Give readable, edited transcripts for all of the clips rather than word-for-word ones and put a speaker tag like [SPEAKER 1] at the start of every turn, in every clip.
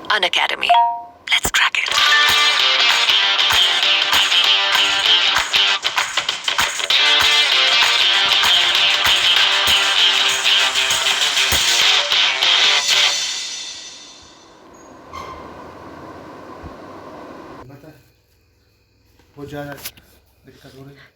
[SPEAKER 1] Unacademy. Let's crack it.
[SPEAKER 2] बता बहुत ज़्यादा दिक्कत हो रही है।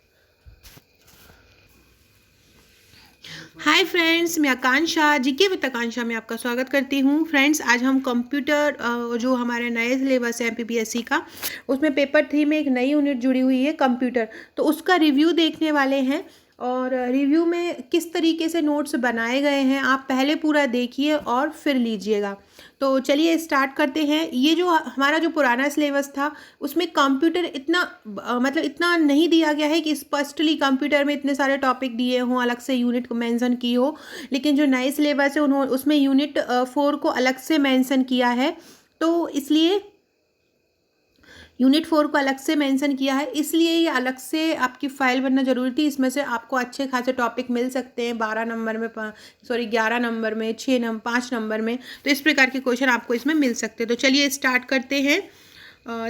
[SPEAKER 3] हाय फ्रेंड्स, मैं आकांक्षा जीके विद आकांक्षा में आपका स्वागत करती हूँ। फ्रेंड्स, आज हम कंप्यूटर जो हमारे नए सिलेबस है एमपीपीएससी का, उसमें पेपर 3 में एक नई यूनिट जुड़ी हुई है कंप्यूटर, तो उसका रिव्यू देखने वाले हैं। और रिव्यू में किस तरीके से नोट्स बनाए गए हैं आप पहले पूरा देखिए और फिर लीजिएगा। तो चलिए स्टार्ट करते हैं। ये जो हमारा जो पुराना सिलेबस था उसमें कंप्यूटर इतना मतलब इतना नहीं दिया गया है कि स्पष्टली कंप्यूटर में इतने सारे टॉपिक दिए हों, अलग से यूनिट को मेंशन की हो। लेकिन जो नए सिलेबस है उन्होंने उसमें यूनिट 4 को अलग से मेंशन किया है, तो इसलिए यूनिट 4 को अलग से मेंशन किया है, इसलिए ये अलग से आपकी फाइल बनना ज़रूरी थी। इसमें से आपको अच्छे खासे टॉपिक मिल सकते हैं 12 नंबर में, 11 नंबर में, 5 नंबर में। तो इस प्रकार के क्वेश्चन आपको इसमें मिल सकते हैं। तो चलिए स्टार्ट करते हैं।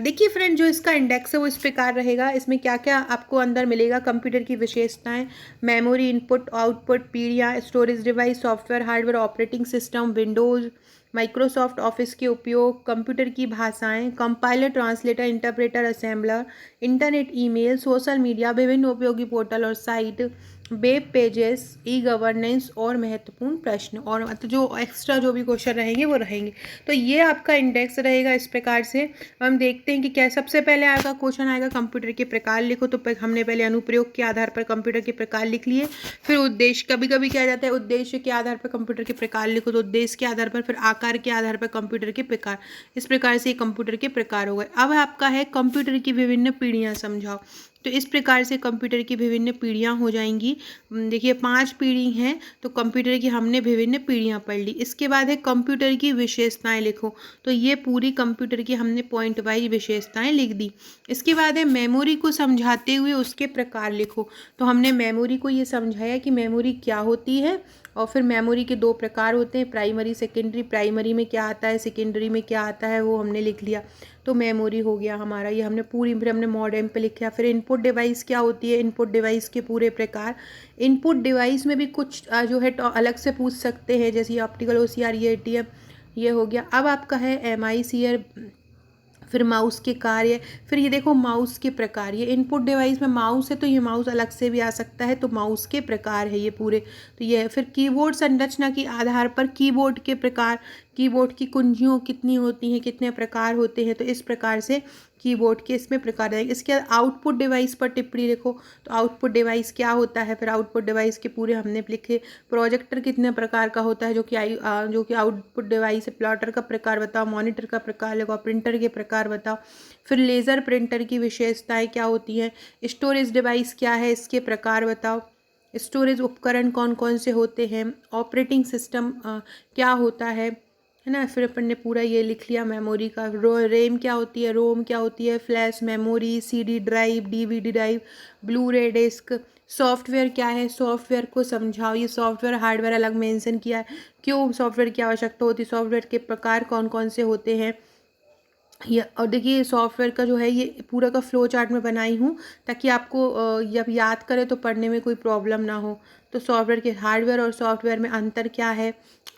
[SPEAKER 3] देखिए फ्रेंड, जो इसका इंडेक्स है वो इस प्रकार रहेगा। इसमें क्या क्या आपको अंदर मिलेगा: कंप्यूटर की विशेषताएं, मेमोरी, इनपुट आउटपुट, पीढ़ियाँ, storage device, software hardware, operating system, Windows, Microsoft office के उपयोग, कंप्यूटर की भाषाएं, compiler, translator, interpreter, assembler, internet, email, social media, विभिन्न उपयोगी पोर्टल और site, web pages, e governance और महत्वपूर्ण प्रश्न, और मतलब जो एक्स्ट्रा जो भी क्वेश्चन रहेंगे वो रहेंगे। तो ये आपका इंडेक्स रहेगा इस प्रकार से। हम देखते हैं कि क्या सबसे पहले आएगा क्वेश्चन आएगा कंप्यूटर के प्रकार लिखो। तो हमने पहले अनुप्रयोग के आधार पर कंप्यूटर के प्रकार लिख लिए। फिर उद्देश्य, कभी कभी क्या जाता है उद्देश्य के आधार पर कंप्यूटर के प्रकार लिखो, तो उद्देश्य के आधार पर, फिर आकार के आधार पर कंप्यूटर के प्रकार। इस प्रकार से कंप्यूटर के प्रकार हो गए। अब आपका है कंप्यूटर की विभिन्न पीढ़ियाँ समझाओ। तो इस प्रकार से कंप्यूटर की विभिन्न पीढ़ियाँ हो जाएंगी। देखिए 5 पीढ़ी हैं, तो कंप्यूटर की हमने विभिन्न पीढ़ियाँ पढ़ ली। इसके बाद है कंप्यूटर की विशेषताएं लिखो। तो ये पूरी कंप्यूटर की हमने पॉइंट वाइज विशेषताएं लिख दी। इसके बाद है मेमोरी को समझाते हुए उसके प्रकार लिखो। तो हमने मेमोरी को ये समझाया कि मेमोरी क्या होती है, और फिर मेमोरी के 2 प्रकार होते हैं, प्राइमरी सेकेंडरी। प्राइमरी में क्या आता है, सेकेंडरी में क्या आता है, वो हमने लिख लिया। तो मेमोरी हो गया हमारा, ये हमने पूरी, फिर हमने मॉडेम पे लिखा। फिर इनपुट डिवाइस क्या होती है, इनपुट डिवाइस के पूरे प्रकार। इनपुट डिवाइस में भी कुछ जो है अलग से पूछ सकते हैं, जैसे ऑप्टिकल ओसीआर, ये एटीएम, ये हो गया। अब आपका है एमआईसीआर, फिर माउस के कार्य, फिर ये देखो माउस के प्रकार। ये इनपुट डिवाइस में माउस है, तो ये माउस अलग से भी आ सकता है, तो माउस के प्रकार है ये पूरे। तो ये फिर कीबोर्ड संरचना के आधार पर कीबोर्ड के प्रकार, कीबोर्ड की कुंजियों कितनी होती हैं, कितने प्रकार होते हैं, तो इस प्रकार से कीबोर्ड के इसमें प्रकार रहेंगे। इसके बाद आउटपुट डिवाइस पर टिप्पणी लिखो। तो आउटपुट डिवाइस क्या होता है, फिर आउटपुट डिवाइस के पूरे हमने लिखे। प्रोजेक्टर कितने प्रकार का होता है, जो कि आउटपुट डिवाइस है। प्लॉटर का प्रकार बताओ, मॉनिटर का प्रकार लिखो, प्रिंटर के प्रकार बताओ। फिर लेज़र प्रिंटर की विशेषताएं क्या होती हैं। स्टोरेज डिवाइस क्या है, इसके प्रकार बताओ। स्टोरेज उपकरण कौन कौन से होते हैं। ऑपरेटिंग सिस्टम क्या होता है ना। फिर अपन ने पूरा ये लिख लिया मेमोरी का। रैम क्या होती है, रोम क्या होती है, flash memory, CD drive, DVD drive, blue रे डिस्क। सॉफ्टवेयर क्या है, सॉफ्टवेयर को समझाओ। ये सॉफ्टवेयर हार्डवेयर अलग मेंशन किया है, क्यों सॉफ्टवेयर की आवश्यकता होती है, सॉफ्टवेयर के प्रकार कौन कौन से होते हैं। ये और देखिए सॉफ्टवेयर का जो है ये पूरा का फ्लो चार्ट में बनाई हूँ, ताकि आपको जब याद करें तो पढ़ने में कोई प्रॉब्लम ना हो। तो सॉफ्टवेयर के हार्डवेयर और सॉफ्टवेयर में अंतर क्या है।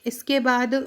[SPEAKER 3] इसके बाद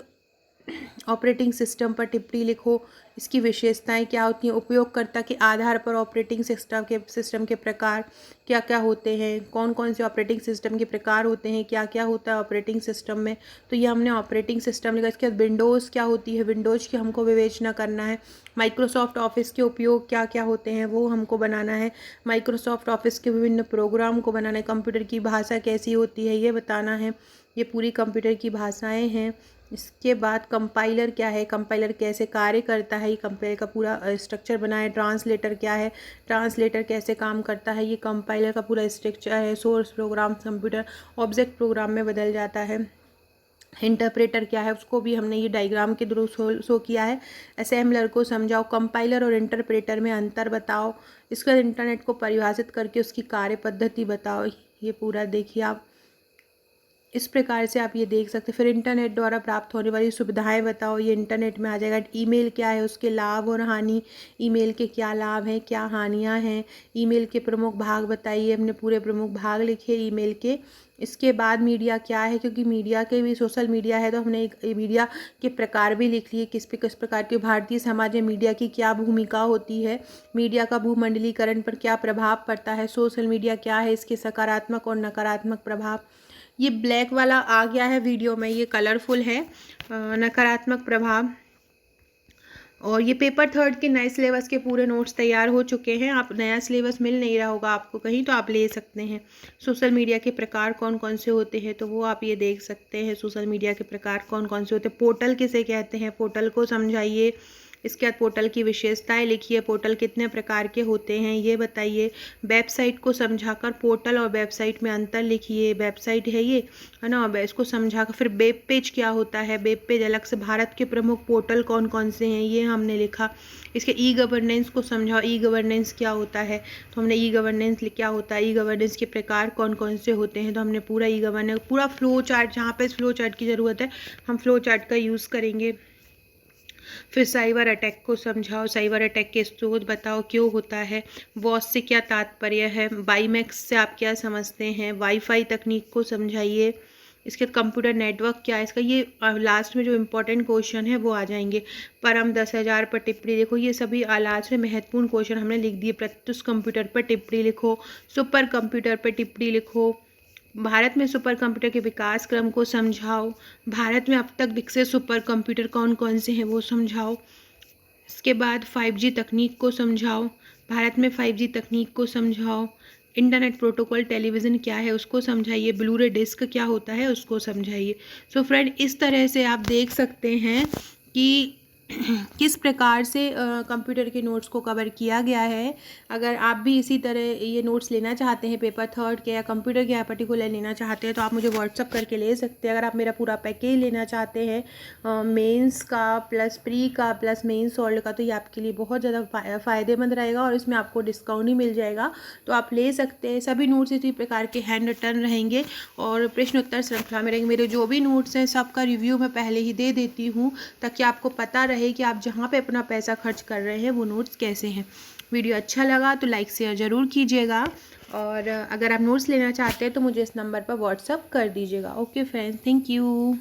[SPEAKER 3] ऑपरेटिंग सिस्टम पर टिप्पणी लिखो। इसकी विशेषताएं क्या होती हैं। उपयोगकर्ता के आधार पर ऑपरेटिंग सिस्टम के प्रकार क्या क्या होते हैं, कौन कौन से ऑपरेटिंग सिस्टम के प्रकार होते हैं, क्या क्या होता है ऑपरेटिंग सिस्टम में। तो ये हमने ऑपरेटिंग सिस्टम लिखा। इसके बाद विंडोज़ क्या होती है, विंडोज़ की हमको विवेचना करना है। माइक्रोसॉफ्ट ऑफिस के उपयोग क्या क्या होते हैं वो हमको बनाना है। माइक्रोसॉफ्ट ऑफिस के विभिन्न प्रोग्राम को बनाना है। कंप्यूटर की भाषा कैसी होती है ये बताना है। ये पूरी कंप्यूटर की भाषाएं हैं। इसके बाद कंपाइलर क्या है, कंपाइलर कैसे कार्य करता है, ये कंपाइलर का पूरा स्ट्रक्चर बना है। ट्रांसलेटर क्या है, ट्रांसलेटर कैसे काम करता है, ये कंपाइलर का पूरा स्ट्रक्चर है। Source program computer object program में बदल जाता है। इंटरप्रेटर क्या है, उसको भी हमने ये डायग्राम के थ्रू शो किया है। असेंबलर को समझाओ। कंपाइलर और इंटरप्रेटर में अंतर बताओ। इसके बाद इंटरनेट को परिभाषित करके उसकी कार्य पद्धति बताओ। ये पूरा देखिए आप। इस प्रकार से आप ये देख सकते हैं। फिर इंटरनेट द्वारा प्राप्त होने वाली सुविधाएं बताओ, ये इंटरनेट में आ जाएगा। ईमेल क्या है, उसके लाभ और हानि, ईमेल के क्या लाभ हैं, क्या हानियां हैं, ईमेल के प्रमुख भाग बताइए, हमने पूरे प्रमुख भाग लिखे ईमेल के। इसके बाद मीडिया क्या है, क्योंकि मीडिया के भी सोशल मीडिया है तो हमने एक मीडिया के प्रकार भी लिख लिए, किस प्रकार के भारतीय समाज में मीडिया की क्या भूमिका होती है, मीडिया का भूमंडलीकरण पर क्या प्रभाव पड़ता है, सोशल मीडिया क्या है, इसके सकारात्मक और नकारात्मक प्रभाव। ये ब्लैक वाला आ गया है वीडियो में, ये कलरफुल है, नकारात्मक प्रभाव। और ये पेपर थर्ड के नए सिलेबस के पूरे नोट्स तैयार हो चुके हैं। आप नया सिलेबस मिल नहीं रहा होगा आपको कहीं तो आप ले सकते हैं। सोशल मीडिया के प्रकार कौन कौन से होते हैं तो वो आप ये देख सकते हैं। सोशल मीडिया के प्रकार कौन कौन से होते हैं, पोर्टल किसे कहते हैं, पोर्टल को समझाइए। इसके बाद पोर्टल की विशेषताएं लिखिए, पोर्टल कितने प्रकार के होते हैं ये बताइए। वेबसाइट को समझाकर पोर्टल और वेबसाइट में अंतर लिखिए। वेबसाइट है ये, है ना, इसको समझाकर। फिर वेब पेज क्या होता है, वेब पेज अलग से। भारत के प्रमुख पोर्टल कौन कौन से हैं ये हमने लिखा। इसके ई गवर्नेंस को समझाओ, ई गवर्नेंस क्या होता है तो हमने ई गवर्नेंस क्या होता है, ई गवर्नेंस के प्रकार कौन कौन से होते हैं तो हमने पूरा ई गवर्नेंस, पूरा फ्लो चार्ट, जहाँ पे फ्लो चार्ट की ज़रूरत है हम फ्लो चार्ट का यूज़ करेंगे। फिर साइबर अटैक को समझाओ, साइबर अटैक के स्रोत बताओ, क्यों होता है, वॉस से क्या तात्पर्य है, बाईमैक्स से आप क्या समझते हैं, वाईफाई तकनीक को समझाइए। इसके कंप्यूटर नेटवर्क क्या है इसका, ये लास्ट में जो इम्पोर्टेंट क्वेश्चन है वो आ जाएंगे। परम 10,000 पर टिप्पणी लिखो, ये सभी लास्ट में महत्वपूर्ण क्वेश्चन हमने लिख दिए। प्रत्युष कंप्यूटर पर टिप्पणी लिखो, सुपर कंप्यूटर पर टिप्पणी लिखो, भारत में सुपर कंप्यूटर के विकास क्रम को समझाओ, भारत में अब तक विकसित सुपर कंप्यूटर कौन कौन से हैं वो समझाओ। इसके बाद 5G तकनीक को समझाओ, भारत में 5G तकनीक को समझाओ। इंटरनेट प्रोटोकॉल टेलीविज़न क्या है उसको समझाइए, ब्लूरे डिस्क क्या होता है उसको समझाइए। सो फ्रेंड, इस तरह से आप देख सकते हैं कि किस प्रकार से कंप्यूटर के नोट्स को कवर किया गया है। अगर आप भी इसी तरह ये नोट्स लेना चाहते हैं पेपर थर्ड के या कंप्यूटर के पर्टिकुलर लेना चाहते हैं तो आप मुझे व्हाट्सअप करके ले सकते हैं। अगर आप मेरा पूरा पैकेज लेना चाहते हैं मेंस का प्लस प्री का प्लस मेंस सोल्ड का तो ये आपके लिए बहुत ज़्यादा फ़ायदेमंद रहेगा और इसमें आपको डिस्काउंट ही मिल जाएगा, तो आप ले सकते हैं। सभी नोट्स इसी प्रकार के हैंड रिटर्न रहेंगे और प्रश्न उत्तर श्रृंखला में रहेंगे। मेरे जो भी नोट्स हैं सबका रिव्यू मैं पहले ही दे देती हूँ ताकि आपको पता रहे कि आप जहाँ पे अपना पैसा खर्च कर रहे हैं वो नोट्स कैसे हैं। वीडियो अच्छा लगा तो लाइक शेयर ज़रूर कीजिएगा और अगर आप नोट्स लेना चाहते हैं तो मुझे इस नंबर पर व्हाट्सअप कर दीजिएगा। Okay friends, thank you.